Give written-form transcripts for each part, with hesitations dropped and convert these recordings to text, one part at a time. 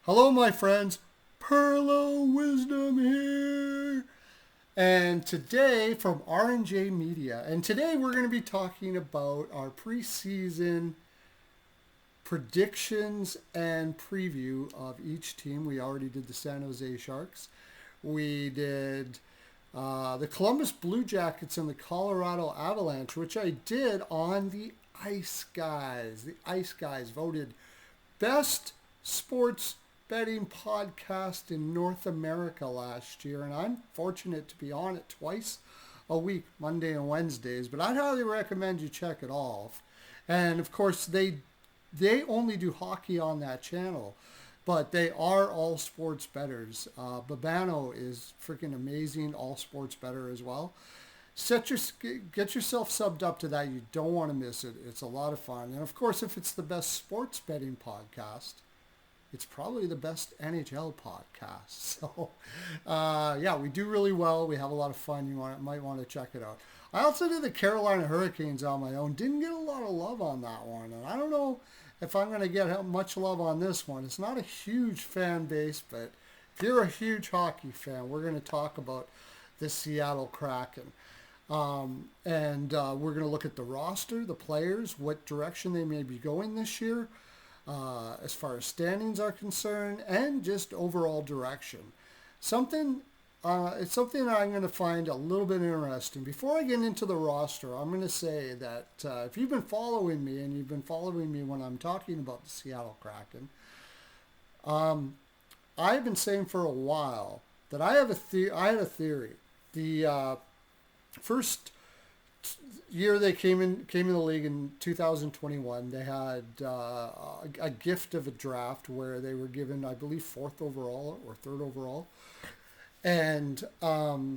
Hello, my friends. Pearlo Wisdom here. And today from R&J Media. And today we're going to be talking about our preseason predictions and preview of each team. We already did the San Jose Sharks. We did the Columbus Blue Jackets and the Colorado Avalanche, which I did on the Ice Guys. The Ice Guys voted best sports betting podcast in North America last year, and I'm fortunate to be on it twice a week, Monday and Wednesdays, but I'd highly recommend you check it off. And of course, they only do hockey on that channel, but they are all sports bettors. Babano is freaking amazing, all sports better as well. Get yourself subbed up to that. You don't want to miss it. It's a lot of fun. And of course, if it's the best sports betting podcast, it's probably the best NHL podcast. So, yeah, we do really well. We have a lot of fun. You might want to check it out. I also did the Carolina Hurricanes on my own. Didn't get a lot of love on that one. And I don't know if I'm going to get much love on this one. It's not a huge fan base, but if you're a huge hockey fan, we're going to talk about the Seattle Kraken. And we're going to look at the roster, the players, what direction they may be going this year. As far as standings are concerned, and just overall direction. It's something that I'm going to find a little bit interesting. Before I get into the roster, I'm going to say that if you've been following me, and you've been following me when I'm talking about the Seattle Kraken, I've been saying for a while that I had a theory. The first year they came in the league in 2021, they had a gift of a draft where they were given, I believe, 4th overall or 3rd overall, and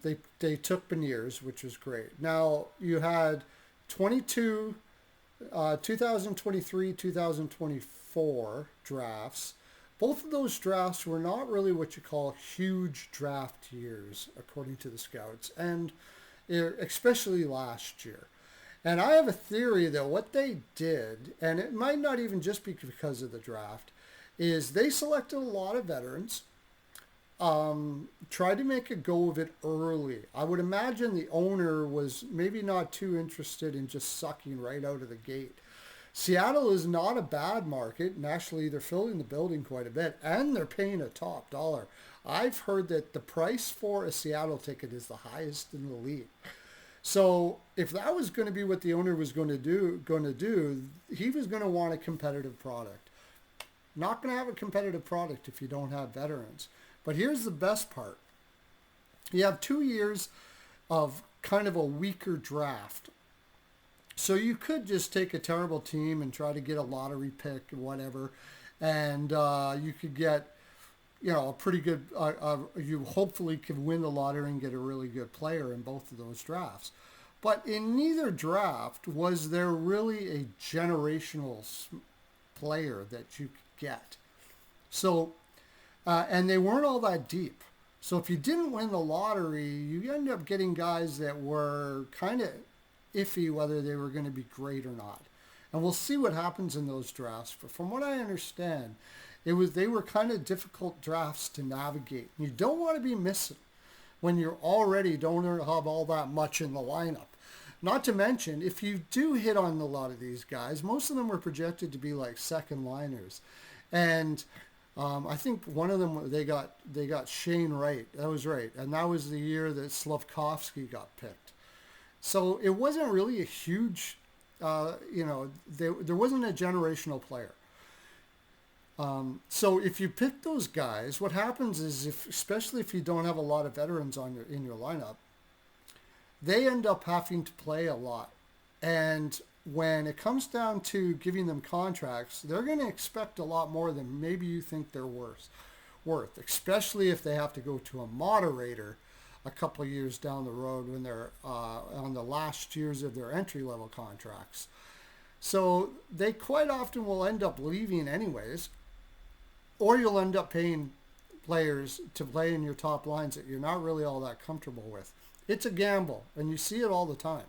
they took Beniers, which was great. Now you had 2023, 2024 drafts. Both of those drafts were not really what you call huge draft years, according to the scouts, and especially last year. And I have a theory that what they did, and it might not even just be because of the draft, is they selected a lot of veterans, tried to make a go of it early. I would imagine the owner was maybe not too interested in just sucking right out of the gate. Seattle is not a bad market, and actually they're filling the building quite a bit, and they're paying a top dollar. I've heard that the price for a Seattle ticket is the highest in the league. So if that was going to be what the owner was going to do, he was going to want a competitive product. Not going to have a competitive product if you don't have veterans. But here's the best part. You have 2 years of kind of a weaker draft. So you could just take a terrible team and try to get a lottery pick or whatever, and you could get, a pretty good, you hopefully can win the lottery and get a really good player in both of those drafts. But in neither draft was there really a generational player that you could get. So, and they weren't all that deep. So if you didn't win the lottery, you end up getting guys that were kind of iffy whether they were going to be great or not. And we'll see what happens in those drafts. But from what I understand, they were kind of difficult drafts to navigate. You don't want to be missing when you already don't have all that much in the lineup. Not to mention, if you do hit on a lot of these guys, most of them were projected to be like second liners. And I think one of them, they got Shane Wright. That was right. And that was the year that Slavkovsky got picked. So it wasn't really a huge, there wasn't a generational player. So if you pick those guys, what happens is, especially if you don't have a lot of veterans in your lineup, they end up having to play a lot. And when it comes down to giving them contracts, they're going to expect a lot more than maybe you think they're worth, especially if they have to go to a moderator a couple of years down the road when they're on the last years of their entry-level contracts. So they quite often will end up leaving anyways, or you'll end up paying players to play in your top lines that you're not really all that comfortable with. It's a gamble, and you see it all the time.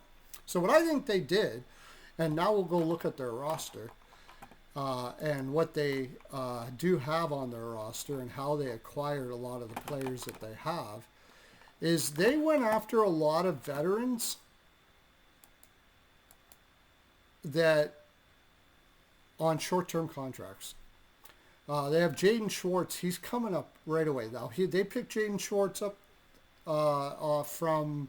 So what I think they did, and now we'll go look at their roster, and what they do have on their roster and how they acquired a lot of the players that they have, is they went after a lot of veterans that on short-term contracts. They have Jaden Schwartz. He's coming up right away. Now they picked Jaden Schwartz up from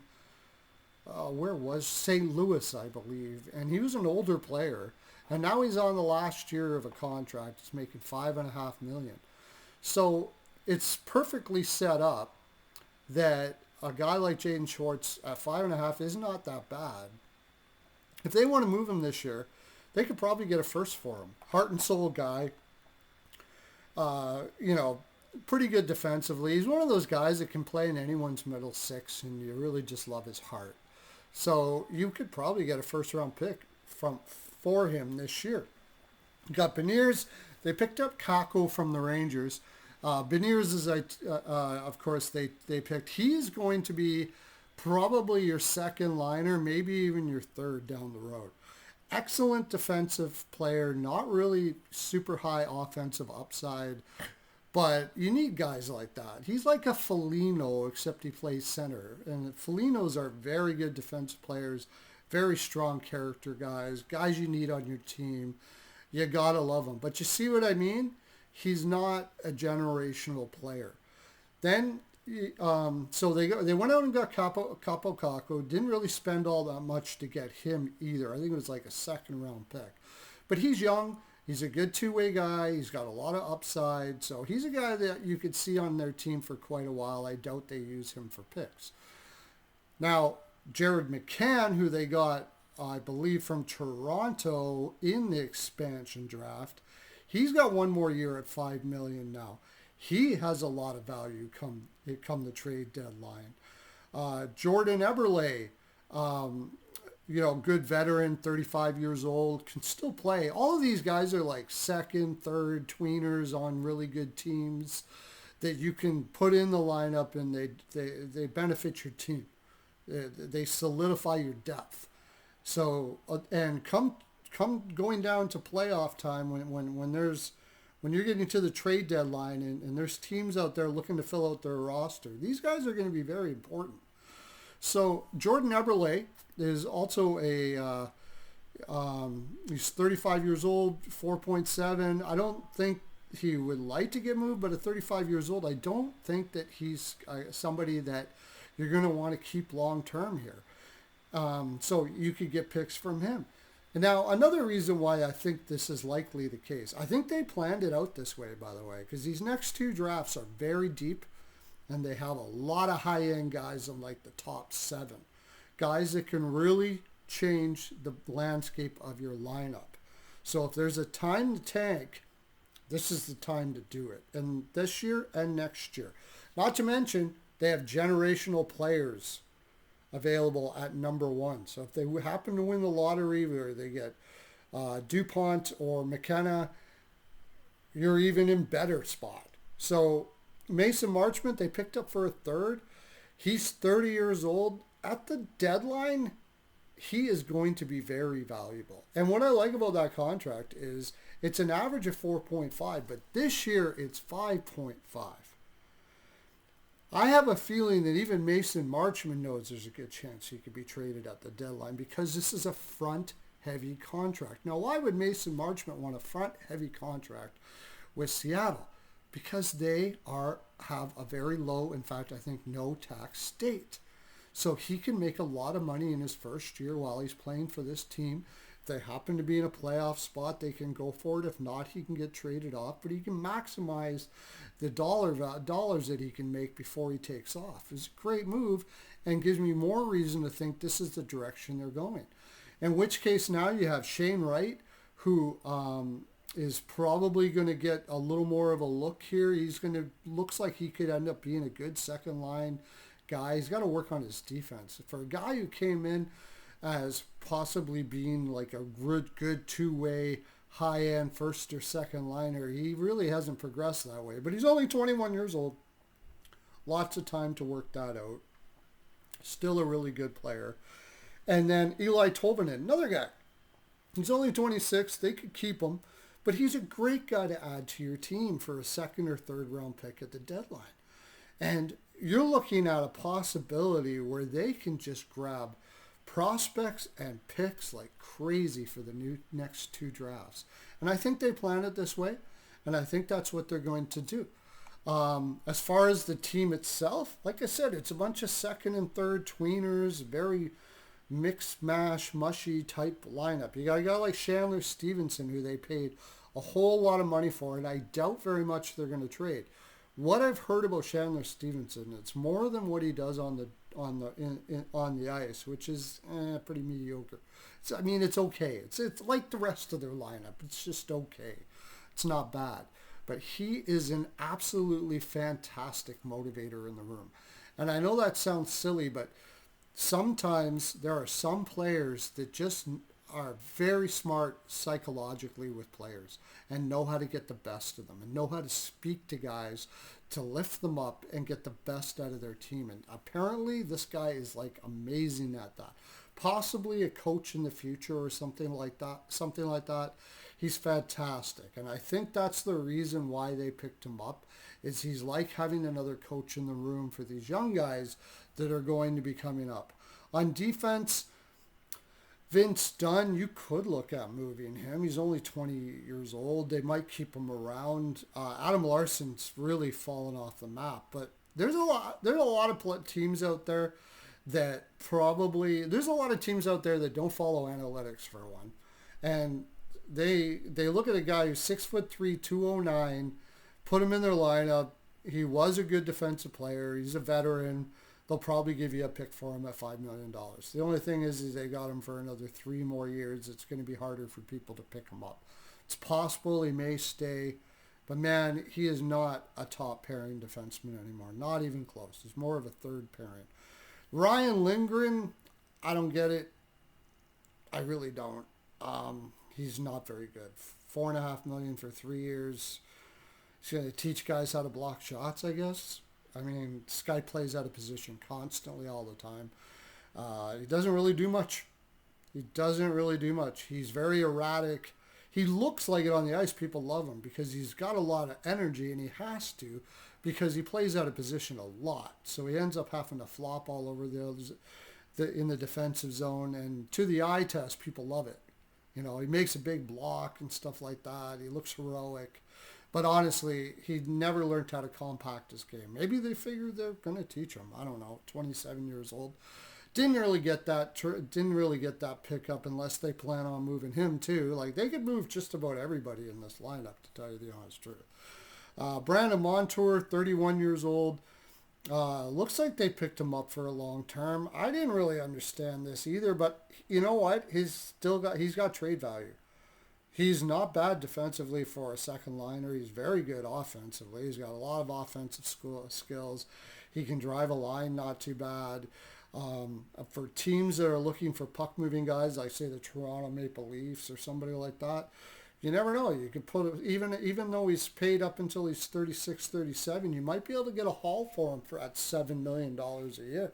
where was St. Louis, I believe, and he was an older player, and now he's on the last year of a contract. He's making $5.5 million. So it's perfectly set up that a guy like Jaden Schwartz at 5.5 is not that bad. If they want to move him this year, they could probably get a first for him. Heart and soul guy. Pretty good defensively. He's one of those guys that can play in anyone's middle six, and you really just love his heart. So you could probably get a first-round pick for him this year. You got Beniers. They picked up Kako from the Rangers. Beniers is, of course, they picked. He is going to be probably your second liner, maybe even your third down the road. Excellent defensive player, not really super high offensive upside, but you need guys like that. He's like a Foligno, except he plays center. And Folignos are very good defensive players, very strong character guys you need on your team. You gotta love them. But you see what I mean? He's not a generational player. Then, so they went out and got Capo Caco. Didn't really spend all that much to get him either. I think it was like a second-round pick. But he's young. He's a good two-way guy. He's got a lot of upside. So he's a guy that you could see on their team for quite a while. I doubt they use him for picks. Now, Jared McCann, who they got, I believe, from Toronto in the expansion draft, he's got one more year at $5 million now. He has a lot of value come the trade deadline. Jordan Eberle, good veteran, 35 years old, can still play. All of these guys are like second, third tweeners on really good teams that you can put in the lineup, and they benefit your team. They solidify your depth. So and come going down to playoff time when you're getting to the trade deadline and there's teams out there looking to fill out their roster, these guys are going to be very important. So Jordan Eberle is also he's 35 years old, 4.7. I don't think he would like to get moved, but at 35 years old, I don't think that he's somebody that you're going to want to keep long term here. So you could get picks from him. And now, another reason why I think this is likely the case, I think they planned it out this way, by the way, because these next two drafts are very deep, and they have a lot of high-end guys in like the top 7. Guys that can really change the landscape of your lineup. So if there's a time to tank, this is the time to do it. And this year and next year. Not to mention, they have generational players available at number 1. So if they happen to win the lottery or they get DuPont or McKenna, you're even in better spot. So Mason Marchment, they picked up for a third. He's 30 years old. At the deadline, he is going to be very valuable. And what I like about that contract is it's an average of 4.5, but this year it's 5.5. I have a feeling that even Mason Marchment knows there's a good chance he could be traded at the deadline because this is a front-heavy contract. Now, why would Mason Marchment want a front-heavy contract with Seattle? Because they have a very low, in fact, I think no tax state. So he can make a lot of money in his first year while he's playing for this team. If they happen to be in a playoff spot, they can go for it. If not, he can get traded off. But he can maximize the dollars that he can make before he takes off. It's a great move and gives me more reason to think this is the direction they're going. In which case now you have Shane Wright, who is probably going to get a little more of a look here. Looks like he could end up being a good second line guy. He's got to work on his defense. For a guy who came in as possibly being like a good two-way high-end first or second liner, he really hasn't progressed that way. But he's only 21 years old. Lots of time to work that out. Still a really good player. And then Eli Tolvanen, another guy. He's only 26. They could keep him. But he's a great guy to add to your team for a second or third round pick at the deadline. And you're looking at a possibility where they can just grab prospects and picks like crazy for the next two drafts. And I think they plan it this way, and I think that's what they're going to do. As far as the team itself, like I said, it's a bunch of second and third tweeners, very mixed mash, mushy type lineup. You got a guy like Chandler Stevenson, who they paid a whole lot of money for, and I doubt very much they're going to trade. What I've heard about Chandler Stevenson, it's more than what he does on the ice, which is pretty mediocre. It's okay. It's like the rest of their lineup. It's just okay. It's not bad. But he is an absolutely fantastic motivator in the room. And I know that sounds silly, but sometimes there are some players that just are very smart psychologically with players and know how to get the best of them and know how to speak to guys to lift them up and get the best out of their team. And apparently this guy is like amazing at that. Possibly a coach in the future or something like that. He's fantastic. And I think that's the reason why they picked him up, is he's like having another coach in the room for these young guys that are going to be coming up. On defense, Vince Dunn, you could look at moving him. He's only 20 years old. They might keep him around. Adam Larson's really fallen off the map, but there's a lot of teams out there that there's a lot of teams out there that don't follow analytics, for one. And they look at a guy who's 6'3", 209, put him in their lineup. He was a good defensive player. He's a veteran. They'll probably give you a pick for him at $5 million. The only thing is they got him for another 3 more years. It's going to be harder for people to pick him up. It's possible he may stay, but man, he is not a top pairing defenseman anymore. Not even close. He's more of a third pairing. Ryan Lindgren, I don't get it. I really don't. He's not very good. $4.5 million for 3 years. He's going to teach guys how to block shots, I guess. I mean, this guy plays out of position constantly all the time. He doesn't really do much. He's very erratic. He looks like it on the ice. People love him because he's got a lot of energy, and he has to because he plays out of position a lot. So he ends up having to flop all over in the defensive zone. And to the eye test, people love it. You know, he makes a big block and stuff like that. He looks heroic. But honestly, he never learned how to compact his game. Maybe they figured they're going to teach him. I don't know. 27 years old. Didn't really get that pickup unless they plan on moving him too. Like, they could move just about everybody in this lineup, to tell you the honest truth. Brandon Montour, 31 years old. Looks like they picked him up for a long term. I didn't really understand this either, but you know what? He's got trade value. He's not bad defensively for a second liner. He's very good offensively. He's got a lot of offensive skills. He can drive a line, not too bad. For teams that are looking for puck-moving guys, like say the Toronto Maple Leafs or somebody like that, you never know. You could put even though he's paid up until he's 36, 37, you might be able to get a haul for him at $7 million a year.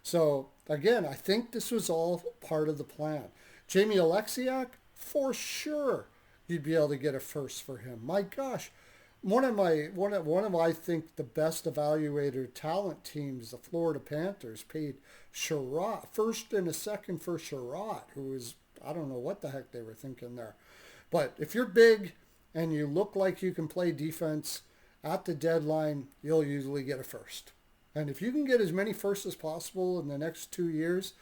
So again, I think this was all part of the plan. Jamie Alexiak, for sure, you'd be able to get a first for him. My gosh, one of I think the best evaluator talent teams, the Florida Panthers, paid Sherratt first and a second for Sherratt, who is, I don't know what the heck they were thinking there. But if you're big and you look like you can play defense at the deadline, you'll usually get a first. And if you can get as many firsts as possible in the next 2 years,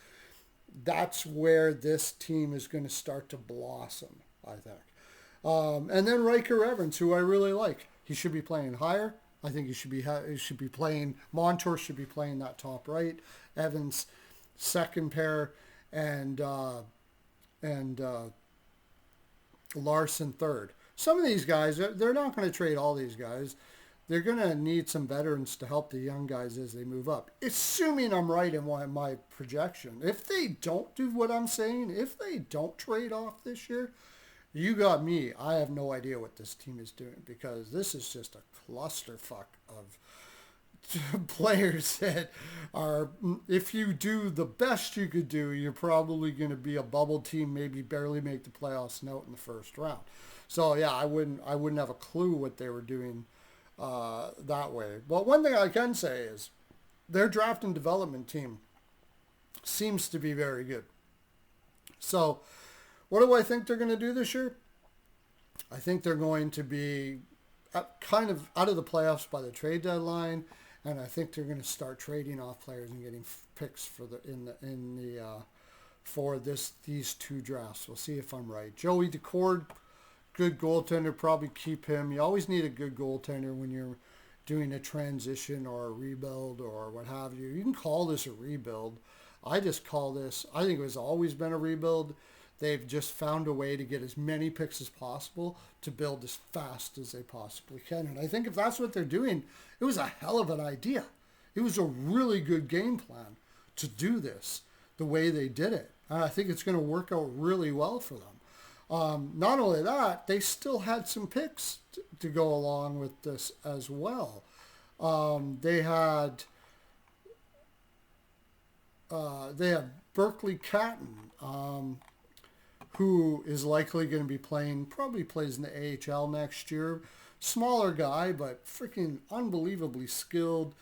that's where this team is going to start to blossom, I think. And then Riker Evans, who I really like. He should be playing higher. I think he should be playing, Montour should be playing that top right. Evans, second pair, and Larson third. Some of these guys, they're not going to trade all these guys. They're going to need some veterans to help the young guys as they move up. Assuming I'm right in my projection. If they don't do what I'm saying, if they don't trade off this year, you got me. I have no idea what this team is doing, because this is just a clusterfuck of players that are, if you do the best you could do, you're probably going to be a bubble team, maybe barely make the playoffs and out in the first round. So yeah, I wouldn't have a clue what they were doing that way. But one thing I can say is their draft and development team seems to be very good. So what do I think they're going to do this year? I think they're going to be kind of out of the playoffs by the trade deadline, and I think they're going to start trading off players and getting picks for these two drafts. We'll see if I'm right. Joey Decord, good goaltender, probably keep him. You always need a good goaltender when you're doing a transition or a rebuild or what have you. You can call this a rebuild. I just call this, I think it has always been a rebuild. They've just found a way to get as many picks as possible to build as fast as they possibly can. And I think if that's what they're doing, it was a hell of an idea. It was a really good game plan to do this the way they did it. And I think it's going to work out really well for them. Not only that, they still had some picks to go along with this as well. They had Berkeley Catton, who is likely going to be probably plays in the AHL next year. Smaller guy, but freaking unbelievably skilled.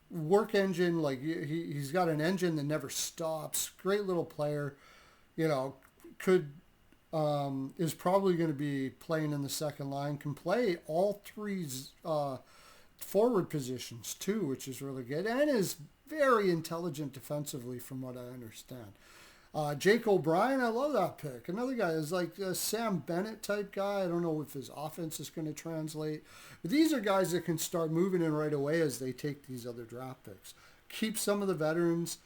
Work engine, like he's got an engine that never stops. Great little player. Is probably going to be playing in the second line. Can play all three forward positions too, which is really good. And is very intelligent defensively from what I understand. Jake O'Brien, I love that pick. Another guy is like a Sam Bennett type guy. I don't know if his offense is going to translate. But these are guys that can start moving in right away as they take these other draft picks. Keep some of the veterans,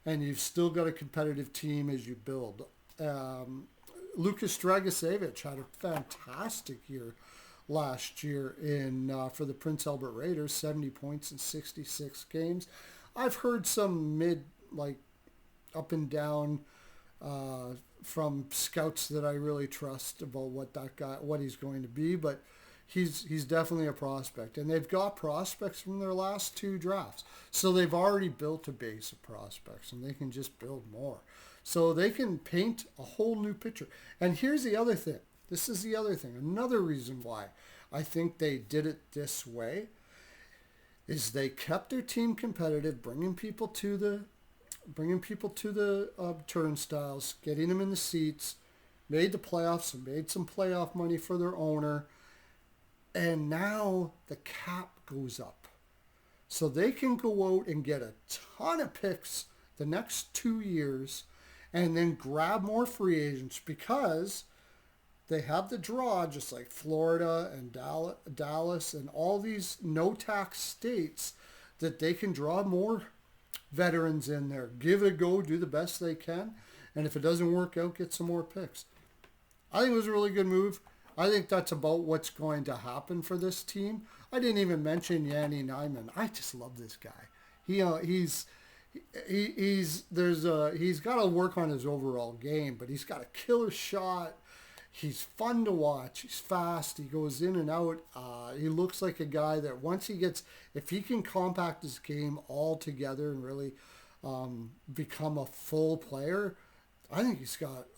and you've still got a competitive team as you build. Lukas Dragicevic had a fantastic year last year for the Prince Albert Raiders, 70 points in 66 games. I've heard some up and down from scouts that I really trust about what he's going to be, but he's definitely a prospect, and they've got prospects from their last two drafts, so they've already built a base of prospects, and they can just build more, so they can paint a whole new picture. And here's the other thing. This is the other thing. Another reason why I think they did it this way is they kept their team competitive, bringing people to the turnstiles, getting them in the seats, made the playoffs and made some playoff money for their owner. And now the cap goes up. So they can go out and get a ton of picks the next 2 years and then grab more free agents because they have the draw, just like Florida and Dallas and all these no-tax states, that they can draw more veterans in there. Give it a go, do the best they can, and if it doesn't work out, get some more picks. I think it was a really good move. I think that's about what's going to happen for this team. I didn't even mention Yanni Nyman. I just love this guy. He's got to work on his overall game, but he's got a killer shot. He's fun to watch. He's fast. He goes in and out. He looks like a guy that if he can compact his game all together and really become a full player, I think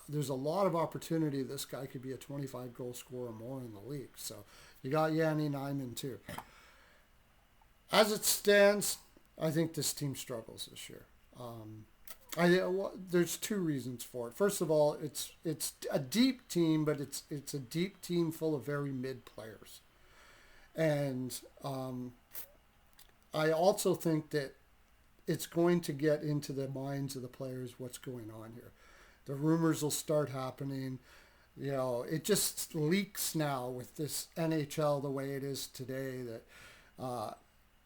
there's a lot of opportunity. This guy could be a 25 goal scorer or more in the league. So you got Yanni Nyman too. As it stands, I think this team struggles this year. There's two reasons for it. First of all, it's a deep team, but it's a deep team full of very mid players, and I also think that it's going to get into the minds of the players what's going on here. The rumors will start happening. It just leaks now with this NHL the way it is today that.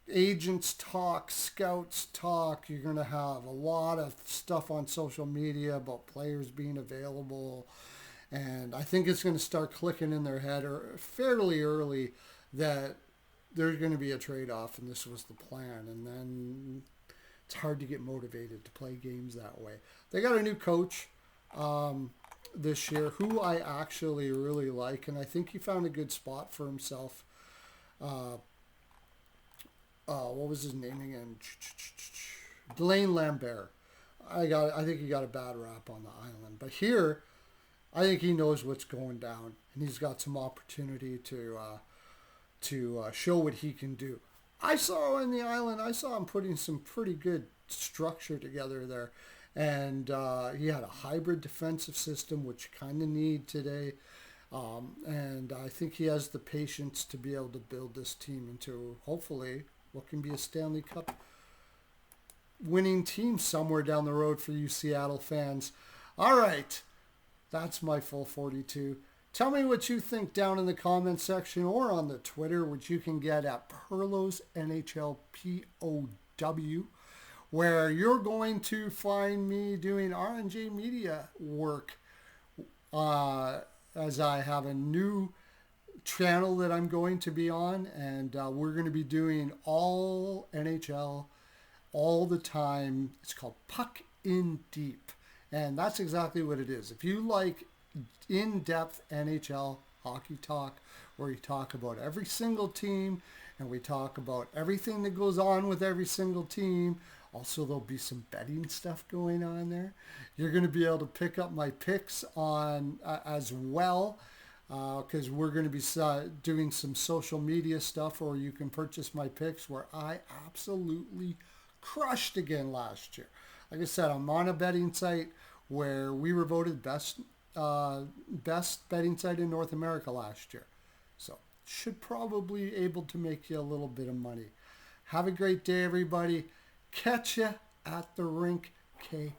Agents talk, scouts talk. You're going to have a lot of stuff on social media about players being available. And I think it's going to start clicking in their head fairly early that there's going to be a trade-off and this was the plan. And then it's hard to get motivated to play games that way. They got a new coach this year who I actually really like. And I think he found a good spot for himself. What was his name again? Blaine Lambert. I think he got a bad rap on the island. But here, I think he knows what's going down, and he's got some opportunity to show what he can do. I saw in the island, I saw him putting some pretty good structure together there. And he had a hybrid defensive system, which you kind of need today. And I think he has the patience to be able to build this team into, hopefully, what can be a Stanley Cup winning team somewhere down the road for you Seattle fans. All right, that's my full 42. Tell me what you think down in the comment section or on the Twitter, which you can get at Pearlo's NHL POW, where you're going to find me doing RNJ media work as I have a new channel that I'm going to be on, and we're going to be doing all NHL all the time. It's called Puck in Deep, and that's exactly what it is. If you like in-depth NHL hockey talk, where you talk about every single team and we talk about everything that goes on with every single team. Also, there'll be some betting stuff going on there. You're going to be able to pick up my picks on as well, because we're going to be doing some social media stuff, or you can purchase my picks where I absolutely crushed again last year. Like I said, I'm on a betting site where we were voted best betting site in North America last year. So should probably able to make you a little bit of money. Have a great day, everybody. Catch ya at the rink. K.